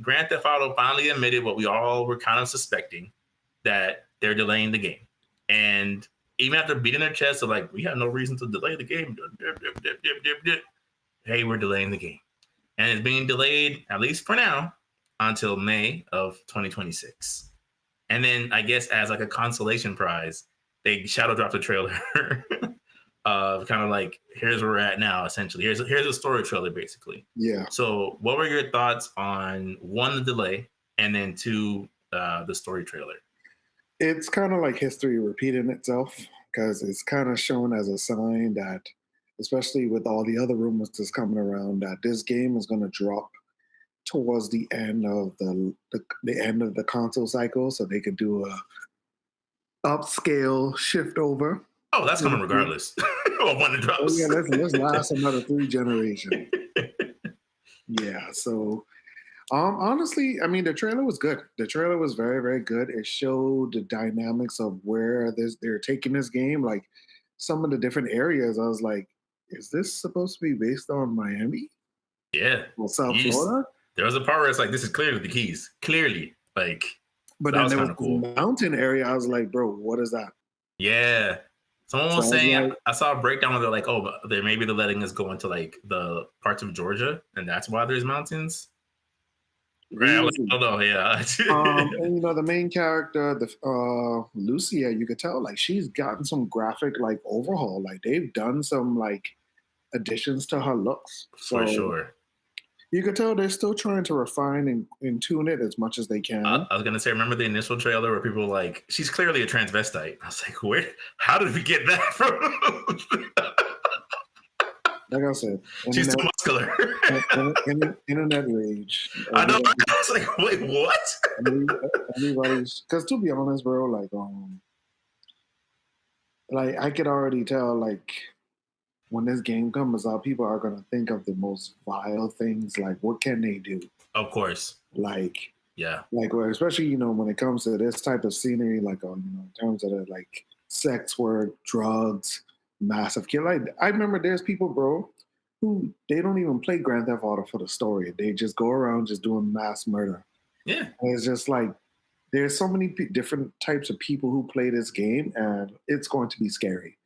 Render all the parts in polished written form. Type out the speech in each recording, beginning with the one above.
Grand Theft Auto finally admitted what we all were kind of suspecting, that they're delaying the game. And even after beating their chest of like, we have no reason to delay the game. Hey, we're delaying the game. And it's being delayed, at least for now, until May of 2026. And then I guess as like a consolation prize, they shadow dropped the trailer of kind of like, here's where we're at now, essentially. Here's a story trailer, basically. Yeah. So what were your thoughts on, one, the delay, and then two, the story trailer? It's kind of like history repeating itself, because it's kind of shown as a sign that, especially with all the other rumors that's coming around, that this game is going to drop towards the end of the end of the console cycle, so they could do a upscale shift over. Oh, that's coming regardless of when it drops. Oh yeah, let's last another 3 generations. Yeah, so honestly, I mean, the trailer was good. The trailer was very, very good. It showed the dynamics of where they're taking this game. Like some of the different areas, I was like, is this supposed to be based on Miami? Yeah. Or South Florida? There was a part where it's like, this is clearly the Keys. Clearly. Like, but then there was cool. Mountain area. I was like, bro, what is that? Yeah. Someone was saying, I saw a breakdown where they're like, oh, maybe they're letting us go into like the parts of Georgia, and that's why there's mountains. Right, I don't know, yeah. And you know, the main character, the Lucia, you could tell like she's gotten some graphic like overhaul. Like they've done some like additions to her looks. For sure. You could tell they're still trying to refine and tune it as much as they can. I was gonna say, remember the initial trailer where people were like, she's clearly a transvestite. I was like, how did we get that from? Like I said, she's too muscular. Internet rage. I know. I was like, wait, what? Everybody's, because to be honest, bro, like I could already tell, like when this game comes out, people are gonna think of the most vile things. Like, what can they do? Of course. Like, yeah. Like, especially, you know, when it comes to this type of scenery, like, you know, in terms of like sex work, drugs, massive kill. Like, I remember there's people, bro, who they don't even play Grand Theft Auto for the story. They just go around just doing mass murder. Yeah. And it's just like, there's so many different types of people who play this game, and it's going to be scary.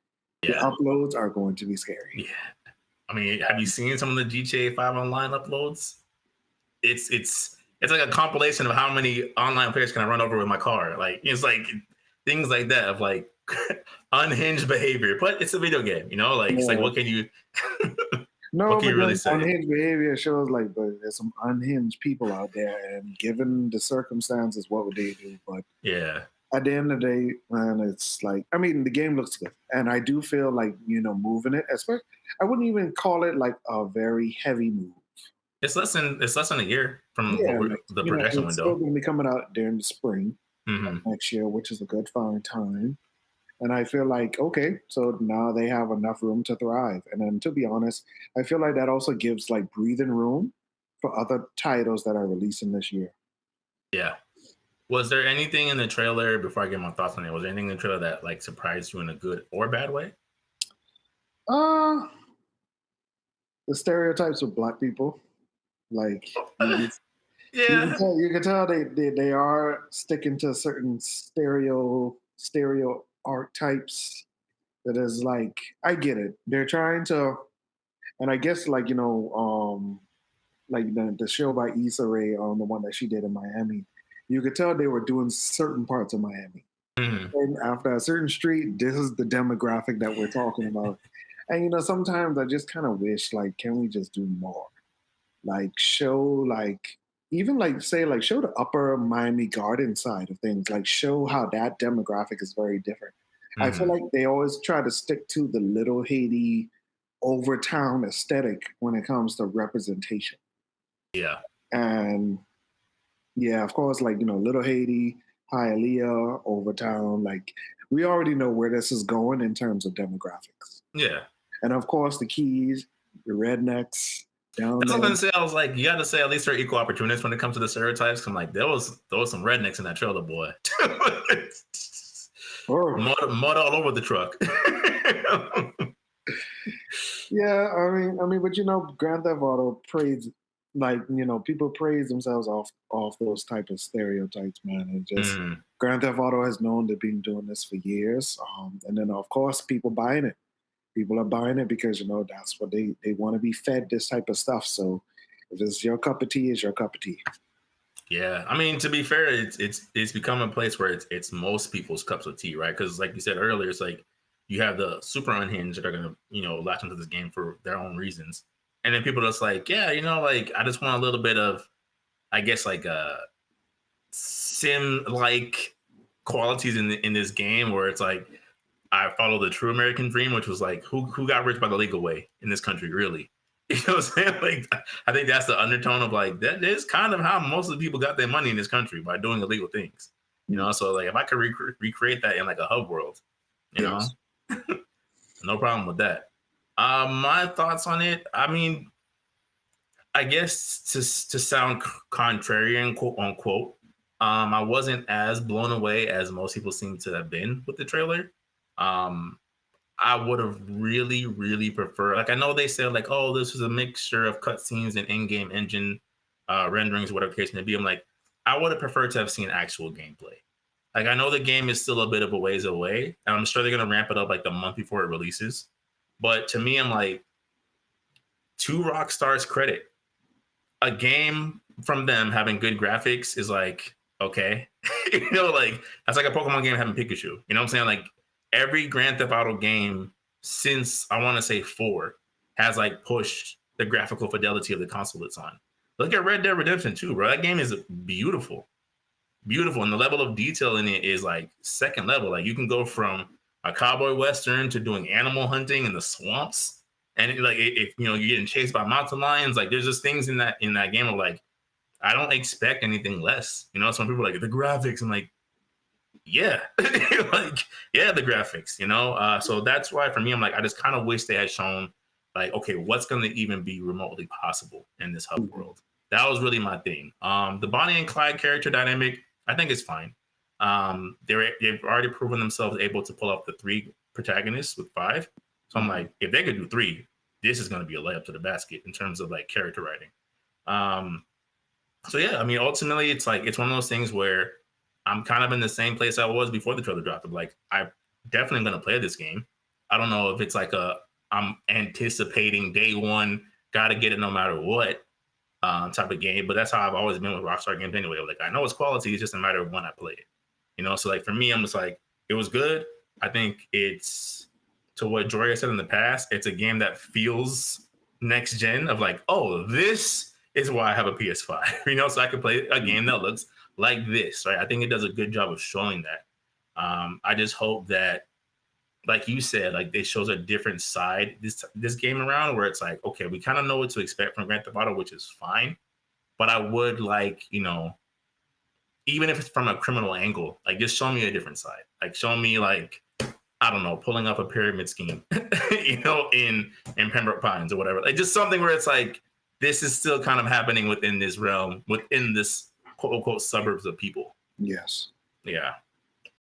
Yeah. The uploads are going to be scary. Yeah. I mean, have you seen some of the GTA 5 online uploads? It's like a compilation of how many online players can I run over with my car. Like, it's like things like that of like unhinged behavior, but it's a video game, you know? Like, it's like, what can you what can you really say? Unhinged behavior shows like, but there's some unhinged people out there, and given the circumstances, what would they do? But yeah. At the end of the day, man, it's like, I mean, the game looks good. And I do feel like, you know, moving it, especially, I wouldn't even call it like a very heavy move. It's less than a year from the production window. It's still going to be coming out during the spring next year, which is a good fine time. And I feel like, okay, so now they have enough room to thrive. And then to be honest, I feel like that also gives like breathing room for other titles that are releasing this year. Yeah. Was there anything in the trailer, before I get my thoughts on it, was there anything in the trailer that like surprised you in a good or bad way? The stereotypes of Black people. Like, yeah, you can tell they are sticking to certain stereo archetypes. That is like, I get it. They're trying to, and I guess like, you know, like the show by Issa Rae on the one that she did in Miami. You could tell they were doing certain parts of Miami. And after a certain street, this is the demographic that we're talking about. And, you know, sometimes I just kind of wish, like, can we just do more? Like, show, like, even, like, say, like, show the upper Miami Garden side of things. Like, show how that demographic is very different. I feel like they always try to stick to the Little Haiti overtown aesthetic when it comes to representation. Yeah. And... yeah, of course, like, you know, Little Haiti, Hialeah, Overtown, like, we already know where this is going in terms of demographics. Yeah. And of course, the Keys, the rednecks, down That's there. what I'm going to say. I was like, you got to say at least they're equal opportunists when it comes to the stereotypes. I'm like, there was some rednecks in that trailer, boy. Mud all over the truck. Yeah, I mean, but you know, Grand Theft Auto prays like people praise themselves off those type of stereotypes, man. And just Mm, Grand Theft Auto has known they've been doing this for years, and then of course people buying it. People are buying it because that's what they want to be fed this type of stuff. So if it's your cup of tea, it's your cup of tea. yeah, I mean, to be fair, it's become a place where it's most people's cups of tea, right? Because like you said earlier, it's like you have the super unhinged that are gonna latch into this game for their own reasons, and then people are just like, yeah, like I just want a little bit of, I guess, like sim like qualities in this game where it's like I follow the true American dream, which was like who got rich by the legal way in this country, really. You know what I'm saying? Like I think that's the undertone of like that is kind of how most of the people got their money in this country, by doing illegal things. So like if I could recreate that in like a hub world, you know, Yes. no problem with that. My thoughts on it. I mean, I guess to sound contrarian, quote unquote, I wasn't as blown away as most people seem to have been with the trailer. Um, I would have really, really preferred. Like I know they said like, oh, this was a mixture of cutscenes and in-game engine renderings, whatever case may be. I'm like, I would have preferred to have seen actual gameplay. Like I know the game is still a bit of a ways away, and I'm sure they're gonna ramp it up like the month before it releases. But to me, I'm like, to Rockstar's credit, a game from them having good graphics is like, okay. Like that's like a Pokemon game having Pikachu. You know what I'm saying? Like every Grand Theft Auto game since I want to say 4 has like pushed the graphical fidelity of the console it's on. Look at Red Dead Redemption 2, bro. That game is beautiful. Beautiful. And the level of detail in it is like second level. Like you can go from a cowboy western to doing animal hunting in the swamps. And if you're getting chased by mountain lions, like there's just things in that game of like, I don't expect anything less. Some people are like the graphics. I'm like, yeah, like yeah, the graphics. So that's why for me, I'm like, I just kind of wish they had shown like, okay, what's going to even be remotely possible in this hub Mhm. world. That was really my thing. The Bonnie and Clyde character dynamic, I think it's fine. They've already proven themselves able to pull off the 3 protagonists with 5. So I'm like, if they could do 3, this is going to be a layup to the basket in terms of like character writing. Um, so yeah, I mean, ultimately, it's like it's one of those things where I'm kind of in the same place I was before the trailer dropped. I'm like, I'm definitely going to play this game. I don't know if it's like I'm anticipating day one, got to get it no matter what type of game, but that's how I've always been with Rockstar Games anyway. Like I know it's quality, it's just a matter of when I play it. So like for me, I'm just like, it was good. I think it's, to what Joria said in the past, it's a game that feels next gen of like, oh, this is why I have a PS5, so I can play a game that looks like this, right? I think it does a good job of showing that. I just hope that, like you said, like it shows a different side this game around, where it's like, okay, we kind of know what to expect from Grand Theft Auto, which is fine. But I would like, even if it's from a criminal angle, like just show me a different side. Like show me like, I don't know, pulling up a pyramid scheme, in Pembroke Pines or whatever. Like just something where it's like this is still kind of happening within this realm, within this quote unquote suburbs of people. Yes. Yeah.